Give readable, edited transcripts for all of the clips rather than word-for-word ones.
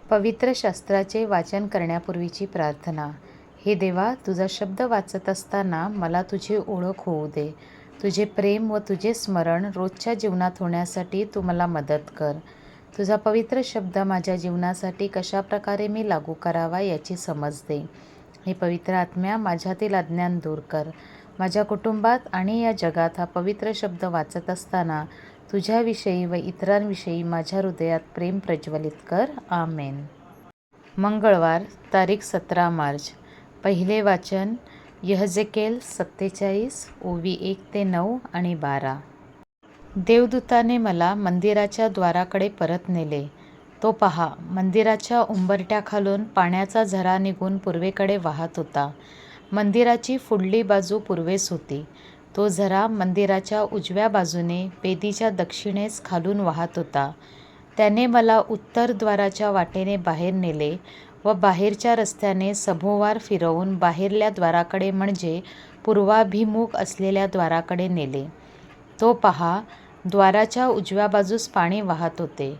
पवित्र शास्त्राचे वाचन करण्यापूर्वीची प्रार्थना. हे देवा, तुझा शब्द वाचत असताना मला तुझी ओळख होऊ दे. तुझे प्रेम व तुझे स्मरण रोजच्या जीवनात होण्यासाठी तू मला मदत कर. तुझा पवित्र शब्द माझ्या जीवनासाठी कशाप्रकारे मी लागू करावा याची समज दे. हे पवित्र आत्म्या, माझ्यातील अज्ञान दूर कर. माझ्या कुटुंबात आणि या जगात हा पवित्र शब्द वाचत असताना तुझ्याविषयी व इतरांविषयी माझ्या हृदयात प्रेम प्रज्वलित कर. आमेन. मंगळवार, तारीख 17 मार्च. पहिले वाचन यहजेकेल 47 ओवी 1-9 आणि 12. देवदूताने मला मंदिराच्या द्वाराकडे परत नेले. तो पहा, मंदिराच्या उंबरठ्याखालून पाण्याचा झरा निघून पूर्वेकडे वाहत होता. मंदिराची पुढली बाजू पूर्वेस होती. तो झरा मंदिराच्या उजव्या बाजूने वेदीच्या दक्षिणेस खालून वाहत होता. त्याने मला उत्तर द्वाराच्या वाटेने बाहेर नेले व बाहेरच्या रस्त्याने सभोवार फिरवून बाहेरल्या द्वाराकडे म्हणजे पूर्वाभिमुख असलेल्या द्वाराकडे नेले. तो पहा, द्वाराच्या उजव्या बाजूस पाणी वाहत होते.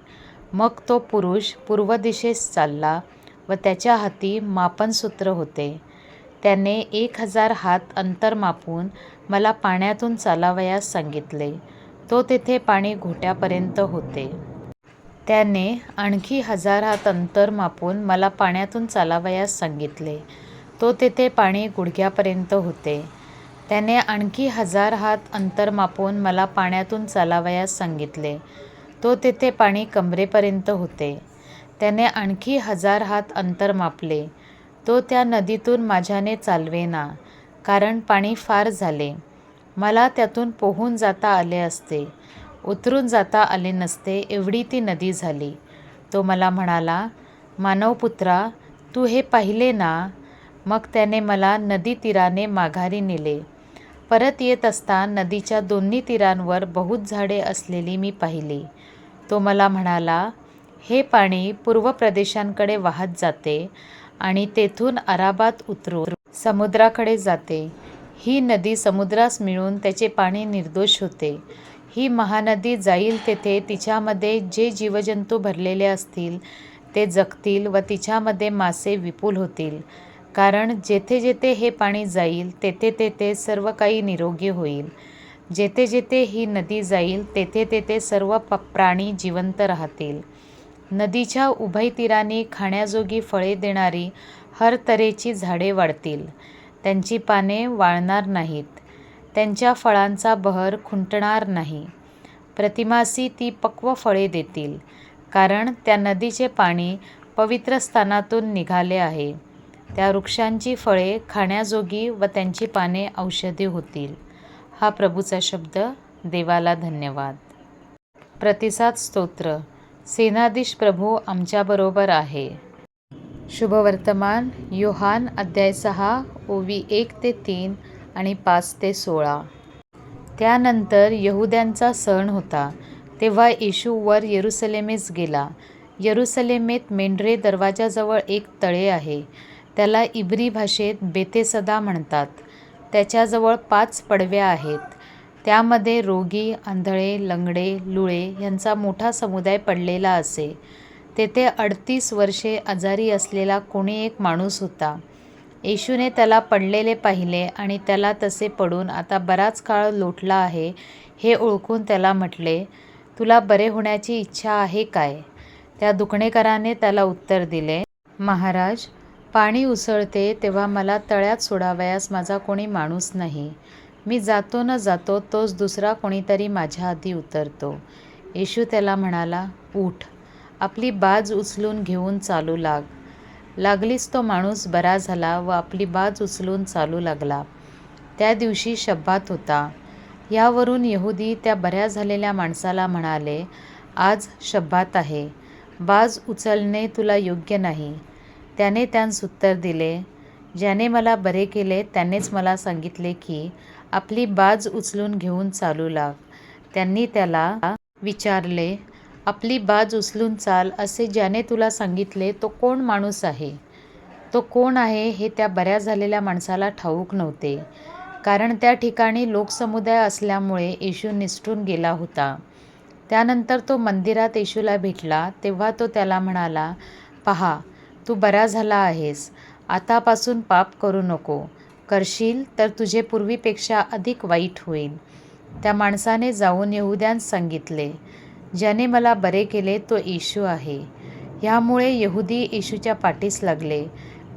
मग तो पुरुष पूर्व दिशेस चालला व त्याच्या हाती मापनसूत्र होते. त्याने 1000 हात अंतर मापून मला पाण्यातून चालावयास सांगितले. तो तेथे पाणी घोट्यापर्यंत होते. त्याने आणखी 1000 हात अंतर मापून मला पाण्यातून चालावयास सांगितले. तो तेथे पाणी गुडघ्यापर्यंत होते. त्याने आणखी 1000 हात अंतर मापून मला पाण्यातून चालावयास सांगितले. तो तेथे पाणी कमरेपर्यंत होते. त्याने आणखी 1000 हात अंतर मापले. तो त्या नदीतून माझ्याने चालवेना, कारण पाणी फार झाले. मला त्यातून पोहून जाता आले असते, उतरून जाता आले नसते, एवढी ती नदी झाली. तो मला म्हणाला, मानवपुत्रा, तू हे पाहिले ना? मग त्याने मला नदी तीराने माघारी नेले. परत येत असता नदीच्या दोन्ही तीरांवर बहुत झाडे असलेली मी पाहिली. तो मला म्हणाला, हे पाणी पूर्व प्रदेशांकडे वाहत जाते आणि तेथून अराबात उतरून समुद्राकडे जाते. ही नदी समुद्रास मिळून त्याचे पाणी निर्दोष होते. ही महानदी जाईल तेथे तिच्यामध्ये जे जीवजंतू भरलेले असतील ते जगतील व तिच्यामध्ये मासे विपुल होतील, कारण जेथे जेथे हे पाणी जाईल तेथे तेथे सर्व काही निरोगी होईल. जेथे जेथे ही नदी जाईल तेथे तेथे सर्व प्राणी जिवंत राहतील. नदीच्या उभय तीरांनी खाण्याजोगी फळे देणारी हर तऱ्हेची झाडे वाढतील. त्यांची पाने वाळणार नाहीत. त्यांच्या फळांचा बहर खुंटणार नाही. प्रतिमासी ती पक्व फळे देतील, कारण त्या नदीचे पाणी पवित्र स्थानातून निघाले आहे. त्या वृक्षांची फळे खाण्याजोगी व त्यांची पाने औषधी होतील. हा प्रभूचा शब्द. देवाला धन्यवाद. प्रतिसाद स्तोत्र. सेनाधीश प्रभू आमच्याबरोबर आहे. शुभवर्तमान योहान अध्याय 6 ओवी 1-3 आणि 5-16. त्यानंतर यहुद्यांचा सण होता. तेव्हा येशू वर येरुसलेमेस गेला. येरुसलेमेत मेंढरे दरवाजाजवळ एक तळे आहे. त्याला इब्री भाषेत बेथेसदा म्हणतात. त्याच्याजवळ 5 पडव्या आहेत. त्यामध्ये रोगी, आंधळे, लंगडे, लुळे यांचा मोठा समुदाय पडलेला असे. तेथे 38 वर्षे आजारी असलेला कोणी एक माणूस होता. येशूने त्याला पडलेले पाहिले आणि त्याला तसे पडून आता बराच काळ लोटला आहे हे ओळखून त्याला म्हटले, तुला बरे होण्याची इच्छा आहे काय? त्या दुखणेकराने त्याला उत्तर दिले, महाराज, पाणी उसळते तेव्हा मला तळ्यात सोडावयास माझा कोणी माणूस नाही. मी जातो न जातो तोच दुसरा कोणीतरी माझ्या आधी उतरतो. येशू त्याला म्हणाला, उठ, आपली बाज उचलून घेऊन चालू लाग. लागलीच तो माणूस बरा झाला व आपली बाज उचलून चालू लागला. त्या दिवशी शब्बात होता. यावरून यहुदी त्या बऱ्या झालेल्या माणसाला म्हणाले, आज शब्बात आहे, बाज उचलणे तुला योग्य नाही. त्याने त्यांस उत्तर दिले, ज्याने मला बरे केले त्यानेच मला सांगितले की आपली बाज उचलून घेऊन चालू लाग. त्यांनी त्याला विचारले, आपली बाज उचलून चाल असे ज्याने तुला सांगितले तो कोण माणूस आहे? तो कोण आहे हे त्या बऱ्या झालेल्या माणसाला ठाऊक नव्हते, कारण त्या ठिकाणी लोकसमुदाय असल्यामुळे येशू निसटून गेला होता. त्यानंतर तो मंदिरात येशूला भेटला. तेव्हा तो त्याला म्हणाला, पहा, तू बरा झाला आहेस. आतापासून पाप करू नको. करशील तर तुझे पूर्वीपेक्षा अधिक वाईट होईल. त्या माणसाने जाऊन यहुद्यांस सांगितले, ज्याने मला बरे केले तो येशू आहे. ह्यामुळे यहुदी येशूच्या पाठीस लागले,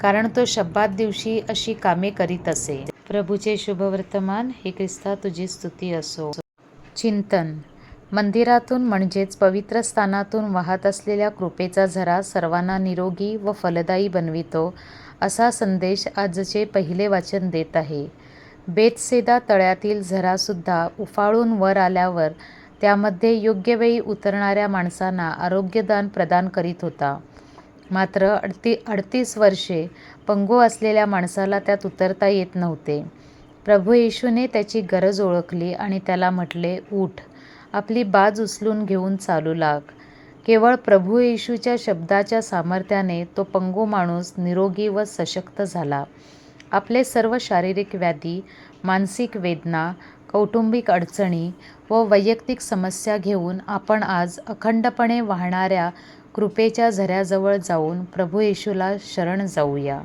कारण तो शब्बात दिवशी अशी कामे करीत असे. प्रभूचे शुभवर्तमान. हे ख्रिस्ता तुझी स्तुती असो. चिंतन. मंदिरातून म्हणजेच पवित्र स्थानातून वाहत असलेल्या कृपेचा झरा सर्वांना निरोगी व फलदायी बनवितो, असा संदेश आजचे पहिले वाचन देत आहे. बेतसेदा तळ्यातील झरासुद्धा उफाळून वर आल्यावर त्यामध्ये योग्य वेळी उतरणाऱ्या माणसांना आरोग्यदान प्रदान करीत होता. मात्र 38 वर्षे पंगू असलेल्या माणसाला त्यात उतरता येत नव्हते. प्रभू येशूने त्याची गरज ओळखली आणि त्याला म्हटले, उठ, आपली बाज उचलून घेऊन चालू लाग. केवळ प्रभू येशूच्या शब्दाच्या सामर्थ्याने तो पंगू माणूस निरोगी व सशक्त झाला. आपले सर्व शारीरिक व्याधी, मानसिक वेदना, कौटुंबिक अडचणी व वैयक्तिक समस्या घेऊन आपण आज अखंडपणे वाहणाऱ्या कृपेच्या झऱ्याजवळ जाऊन प्रभू येशूला शरण जाऊया.